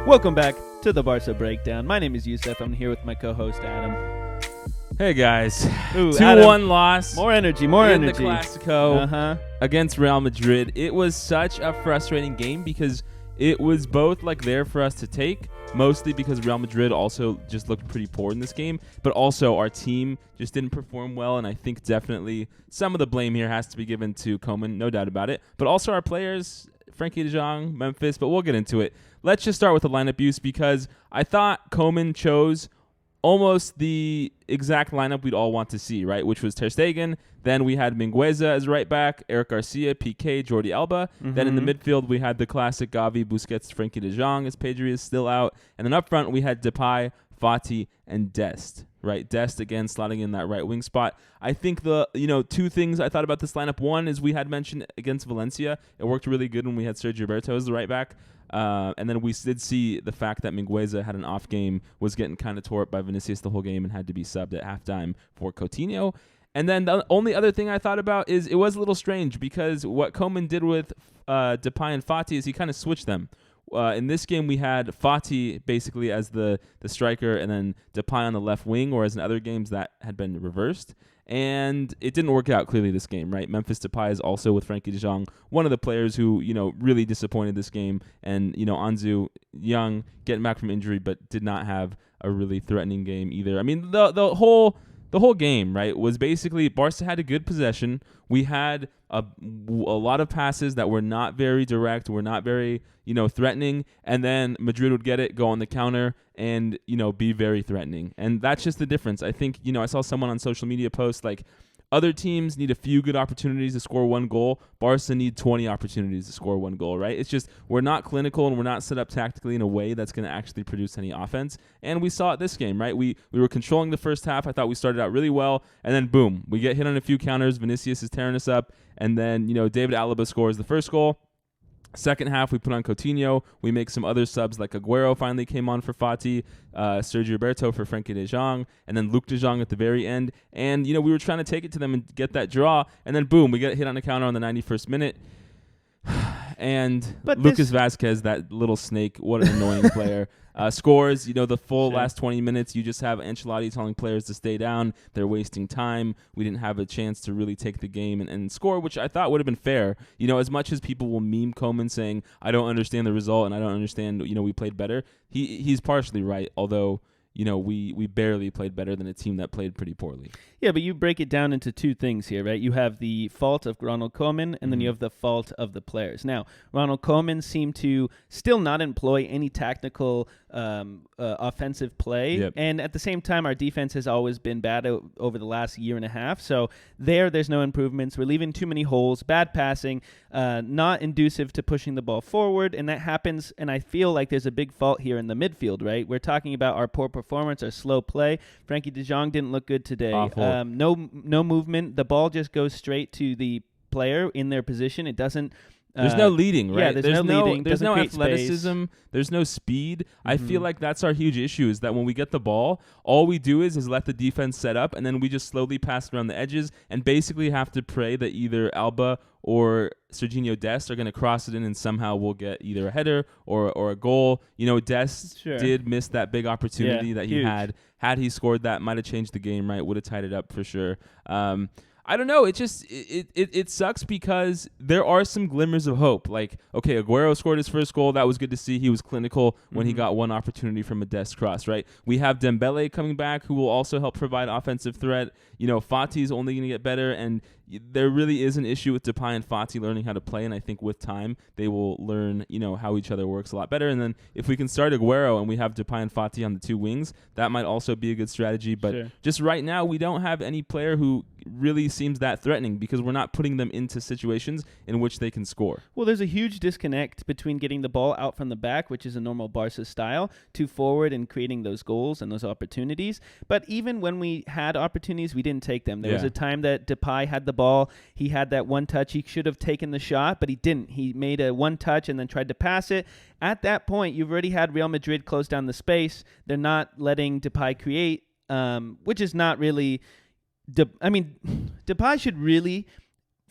Welcome back to the Barca Breakdown. My name is Yusef. I'm here with my co-host Adam. Hey guys, Ooh, 2-1 loss. More energy. In the Clasico against Real Madrid. It was such a frustrating game because it was both like there for us to take, mostly because Real Madrid also just looked pretty poor in this game, but also our team just didn't perform well, and I think definitely some of the blame here has to be given to Koeman, no doubt about it, but also our players, Frenkie De Jong, Memphis, but we'll get into it. Let's just start with the lineup use because I thought Koeman chose almost the exact lineup we'd all want to see, right? Which was Ter Stegen. Then we had Mingueza as right back, Eric Garcia, PK, Jordi Alba. Then in the midfield, we had the classic Gavi, Busquets, Frenkie De Jong as Pedri is still out. And then up front, we had Depay, Fati, and Dest, right? Dest, again, slotting in that right wing spot. I think the, two things I thought about this lineup. One is we had mentioned against Valencia. It worked really good when we had Sergio Roberto as the right back. And then we did see the fact that Mingueza had an off game, was getting kind of tore up by Vinicius the whole game and had to be subbed at halftime for Coutinho. And then the only other thing I thought about is it was a little strange because what Koeman did with Depay and Fati is he kind of switched them. In this game, we had Fati basically as the striker and then Depay on the left wing, whereas in other games that had been reversed. And it didn't work out clearly this game, right? Memphis Depay is also with Frenkie De Jong, one of the players who, really disappointed this game. And, Ansu, young, getting back from injury, but did not have a really threatening game either. I mean, the whole game, right, was basically Barca had a good possession. We had a lot of passes that were not very direct, were not very, threatening. And then Madrid would get it, go on the counter, and, be very threatening. And that's just the difference. I think, I saw someone on social media post, like, other teams need a few good opportunities to score one goal. Barca need 20 opportunities to score one goal, right? It's just we're not clinical and we're not set up tactically in a way that's going to actually produce any offense. And we saw it this game, right? We were controlling the first half. I thought we started out really well. And then, boom, we get hit on a few counters. Vinicius is tearing us up. And then, David Alaba scores the first goal. Second half, we put on Coutinho. We make some other subs like Aguero finally came on for Fati, Sergio Roberto for Frenkie De Jong, and then Luke De Jong at the very end. And, we were trying to take it to them and get that draw. And then, boom, we get hit on a counter on the 91st minute. And Lucas Vazquez, that little snake, what an annoying player, scores. The full last 20 minutes, you just have Ancelotti telling players to stay down. They're wasting time. We didn't have a chance to really take the game and score, which I thought would have been fair. As much as people will meme Koeman saying, I don't understand the result and I don't understand, we played better. He's partially right, although we barely played better than a team that played pretty poorly. Yeah, but you break it down into two things here, right? You have the fault of Ronald Koeman, and then you have the fault of the players. Now, Ronald Koeman seemed to still not employ any tactical offensive play, yep. And at the same time, our defense has always been bad over the last year and a half, so there's no improvements. We're leaving too many holes, bad passing, not inducive to pushing the ball forward, and that happens, and I feel like there's a big fault here in the midfield, right? We're talking about our poor performance, our slow play. Frenkie De Jong didn't look good today. Awful. No movement. The ball just goes straight to the player in their position. It doesn't. There's no leading, right? Yeah, there's no leading. There's no Space. athleticism. There's no speed. I feel like that's our huge issue is that when we get the ball, all we do is let the defense set up, and then we just slowly pass around the edges and basically have to pray that either Alba or Serginho Dest are going to cross it in and somehow we'll get either a header or a goal. Dest did miss that big opportunity that he huge. had. Had he scored that, might have changed the game, right? Would have tied it up for sure. I don't know. It just it sucks because there are some glimmers of hope. Like, okay, Aguero scored his first goal. That was good to see. He was clinical when he got one opportunity from a Dest cross, right? We have Dembele coming back who will also help provide offensive threat. Fati's only going to get better, and there really is an issue with Depay and Fati learning how to play, and I think with time they will learn, how each other works a lot better. And then if we can start Aguero and we have Depay and Fati on the two wings, that might also be a good strategy. But just right now, we don't have any player who really seems that threatening because we're not putting them into situations in which they can score. Well, there's a huge disconnect between getting the ball out from the back, which is a normal Barca style, to forward and creating those goals and those opportunities. But even when we had opportunities, we didn't take them. There was a time that Depay had the ball. He had that one touch. He should have taken the shot, but he didn't. He made a one touch and then tried to pass it. At that point, you've already had Real Madrid close down the space. They're not letting Depay create, which is not really... Depay should really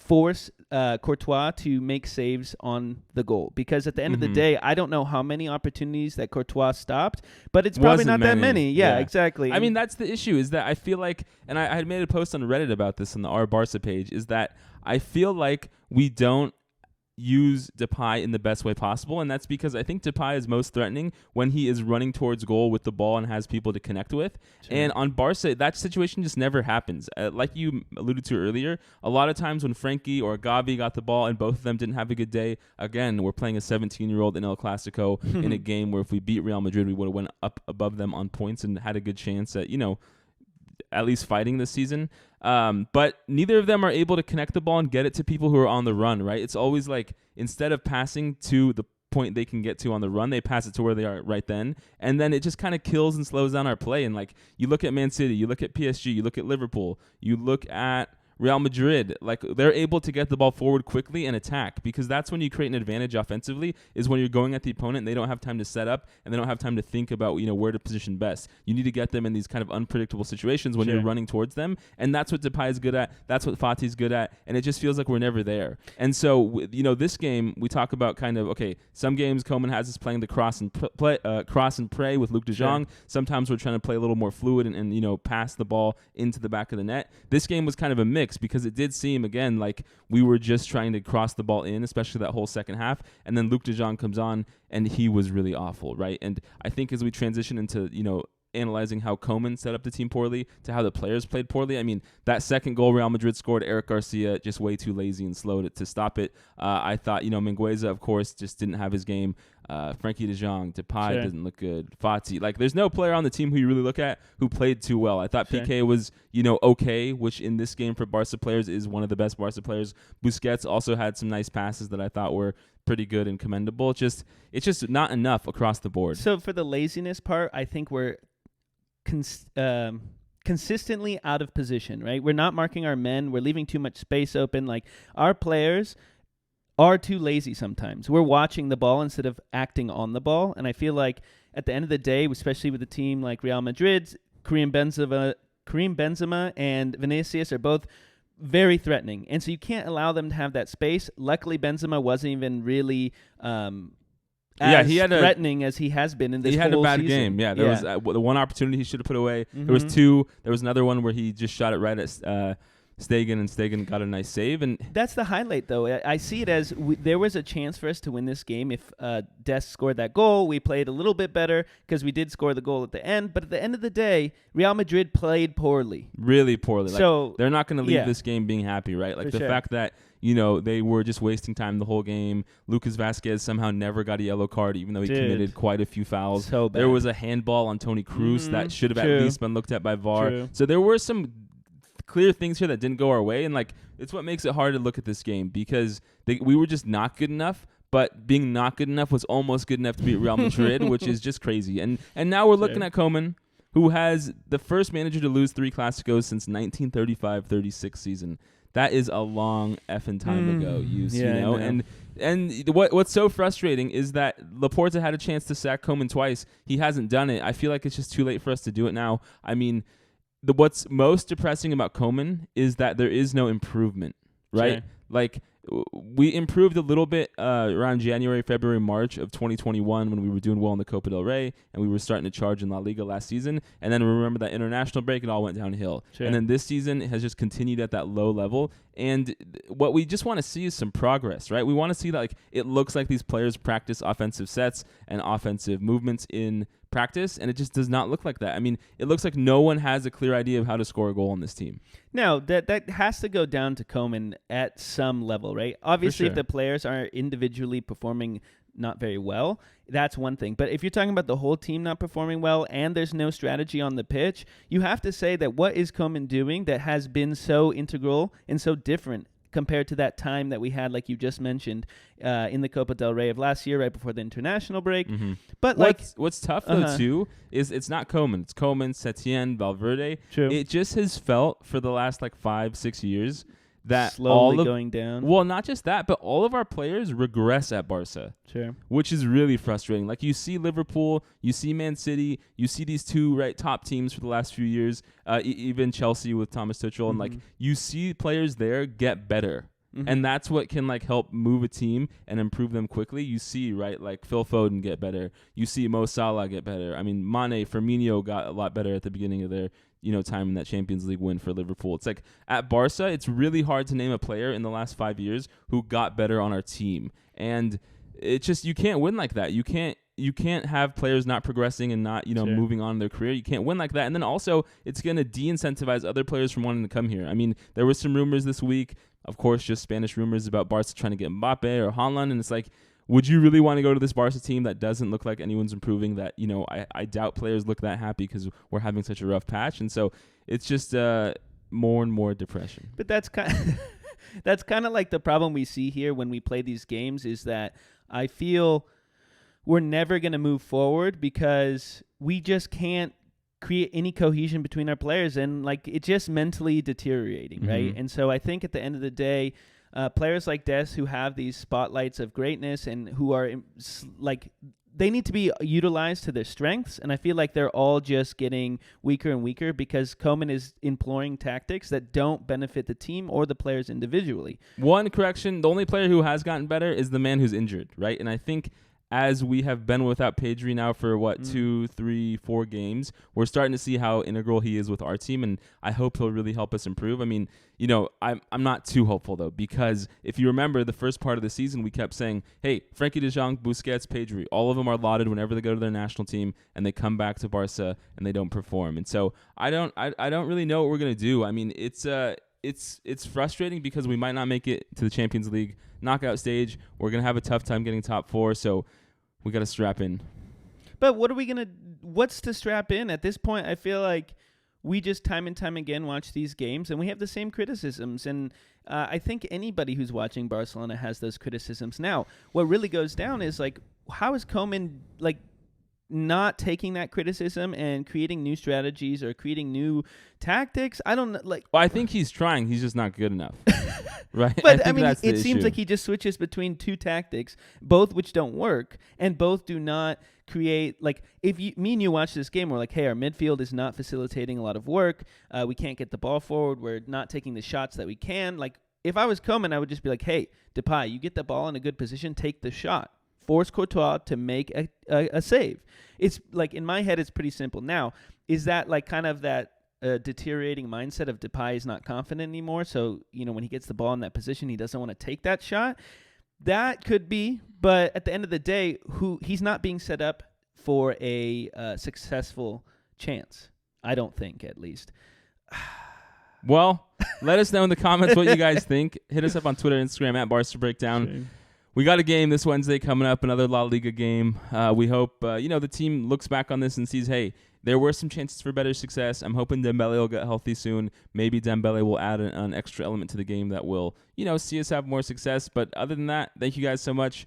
force Courtois to make saves on the goal, because at the end of the day, I don't know how many opportunities that Courtois stopped, but it's probably not that many. Yeah, exactly. I mean, that's the issue, is that I feel like, and I had made a post on Reddit about this on the Our Barca page, is that I feel like we don't use Depay in the best way possible, and that's because I think Depay is most threatening when he is running towards goal with the ball and has people to connect with. Sure. And on Barca, that situation just never happens. Like you alluded to earlier, a lot of times when Frenkie or Gavi got the ball and both of them didn't have a good day, again, we're playing a 17-year-old in El Clasico in a game where if we beat Real Madrid, we would have went up above them on points and had a good chance at, at least fighting this season. But neither of them are able to connect the ball and get it to people who are on the run, right? It's always like, instead of passing to the point they can get to on the run, they pass it to where they are right then. And then it just kind of kills and slows down our play. And like, you look at Man City, you look at PSG, you look at Liverpool, you look at Real Madrid, like, they're able to get the ball forward quickly and attack, because that's when you create an advantage offensively, is when you're going at the opponent and they don't have time to set up and they don't have time to think about, where to position best. You need to get them in these kind of unpredictable situations when you're running towards them, and that's what Depay is good at, that's what Fati's good at, and it just feels like we're never there. And so, this game, we talk about kind of, okay, some games Koeman has us playing the cross and pray with Luke De Jong. Sometimes we're trying to play a little more fluid and pass the ball into the back of the net. This game was kind of a mix, because it did seem, again, like we were just trying to cross the ball in, especially that whole second half. And then Luke De Jong comes on, and he was really awful, right? And I think as we transition into, analyzing how Koeman set up the team poorly to how the players played poorly, I mean, that second goal Real Madrid scored, Eric Garcia just way too lazy and slow to stop it. I thought, Mingueza, of course, just didn't have his game. Frenkie De Jong, Depay didn't look good. Fati, like, there's no player on the team who you really look at who played too well. I thought PK was, okay, which in this game for Barca players is one of the best Barca players. Busquets also had some nice passes that I thought were pretty good and commendable. It's just not enough across the board. So for the laziness part, I think we're consistently out of position, right? We're not marking our men. We're leaving too much space open. Like, our players are too lazy sometimes. We're watching the ball instead of acting on the ball. And I feel like at the end of the day, especially with a team like Real Madrid, Karim Benzema and Vinicius are both very threatening. And so you can't allow them to have that space. Luckily, Benzema wasn't even really he had threatening as he has been in this whole season. He had a bad game. Yeah, there was the one opportunity he should have put away. There was two. There was another one where he just shot it right at Stegen, and Stegen got a nice save. And that's the highlight, though. I see it as there was a chance for us to win this game if Dest scored that goal. We played a little bit better because we did score the goal at the end. But at the end of the day, Real Madrid played poorly. Really poorly. So like, they're not going to leave this game being happy, right? Like, the fact that they were just wasting time the whole game. Lucas Vazquez somehow never got a yellow card, even though he committed quite a few fouls. So bad. There was a handball on Toni Kroos that should have at least been looked at by VAR. So there were some clear things here that didn't go our way, and like, it's what makes it hard to look at this game, because we were just not good enough. But being not good enough was almost good enough to beat Real Madrid, which is just crazy. And now we're looking at Koeman, who has the first manager to lose 3 Clásicos since 1935-36 season. That is a long effing time ago, And what's so frustrating is that Laporta had a chance to sack Koeman twice. He hasn't done it. I feel like it's just too late for us to do it now. I mean, what's most depressing about Koeman is that there is no improvement, right? Sure. Like, we improved a little bit around January, February, March of 2021 when we were doing well in the Copa del Rey and we were starting to charge in La Liga last season. And then remember that international break, it all went downhill. Sure. And then this season has just continued at that low level. And what we just want to see is some progress, right? We want to see that, like, it looks like these players practice offensive sets and offensive movements in practice, and it just does not look like that. I mean, it looks like no one has a clear idea of how to score a goal on this team. No, that has to go down to Koeman at some level, right? Obviously, if the players are individually performing not very well, that's one thing. But if you're talking about the whole team not performing well and there's no strategy on the pitch, you have to say that what is Koeman doing that has been so integral and so different compared to that time that we had, like you just mentioned, in the Copa del Rey of last year, right before the international break. Mm-hmm. But what's tough though too is it's not Koeman. It's Koeman, Setien, Valverde. True. It just has felt for the last 5-6 years that slowly going down. Well, not just that, but all of our players regress at Barca. Sure. Which is really frustrating. Like, you see Liverpool, you see Man City, you see these two top teams for the last few years, even Chelsea with Thomas Tuchel, and you see players there get better. And that's what can like help move a team and improve them quickly. You see, right, like Phil Foden get better. You see Mo Salah get better. I mean, Mane, Firmino got a lot better at the beginning of their time in that Champions League win for Liverpool. It's like at Barca, it's really hard to name a player in the last 5 years who got better on our team. And it's just, you can't win like that. You can't have players not progressing and not, moving on in their career. You can't win like that. And then also, it's going to de-incentivize other players from wanting to come here. I mean, there were some rumors this week, of course, just Spanish rumors about Barca trying to get Mbappe or Haaland. And it's like, would you really want to go to this Barca team that doesn't look like anyone's improving, that, I doubt players look that happy because we're having such a rough patch. And so it's just more and more depression. But that's kind of like the problem we see here when we play these games, is that I feel we're never going to move forward because we just can't create any cohesion between our players, and like it's just mentally deteriorating, right? And so I think at the end of the day, players like Des who have these spotlights of greatness and who are they need to be utilized to their strengths, and I feel like they're all just getting weaker and weaker because Koeman is employing tactics that don't benefit the team or the players individually. One correction, the only player who has gotten better is the man who's injured, right? And I think as we have been without Pedri now for 2, 3, 4 games, we're starting to see how integral he is with our team, and I hope he'll really help us improve. I mean, I'm not too hopeful though, because if you remember the first part of the season, we kept saying, hey, Frenkie De Jong, Busquets, Pedri, all of them are lauded whenever they go to their national team, and they come back to Barca and they don't perform. And so I don't really know what we're gonna do. I mean, it's frustrating because we might not make it to the Champions League knockout stage. We're gonna have a tough time getting top 4, so we got to strap in. But what's to strap in? At this point, I feel like we just time and time again watch these games and we have the same criticisms. And I think anybody who's watching Barcelona has those criticisms. Now, what really goes down is like, how is Koeman not taking that criticism and creating new strategies or creating new tactics? I don't know. Well, I think he's trying. He's just not good enough. Right? But I mean, it seems like he just switches between two tactics, both which don't work, and both do not create, if me and you watch this game, we're like, hey, our midfield is not facilitating a lot of work. We can't get the ball forward. We're not taking the shots that we can. If I was Koeman, I would just be like, hey, Depay, you get the ball in a good position, take the shot. Force Courtois to make a save. It's in my head, it's pretty simple. Now, is that kind of that deteriorating mindset of Depay is not confident anymore? So, when he gets the ball in that position, he doesn't want to take that shot. That could be, but at the end of the day, he's not being set up for a successful chance. I don't think, at least. Well, let us know in the comments what you guys think. Hit us up on Twitter and Instagram at BarcaBreakdown. Sure. We got a game this Wednesday coming up, another La Liga game. We hope, the team looks back on this and sees, hey, there were some chances for better success. I'm hoping Dembele will get healthy soon. Maybe Dembele will add an extra element to the game that will, see us have more success. But other than that, thank you guys so much.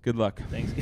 Good luck. Thanks.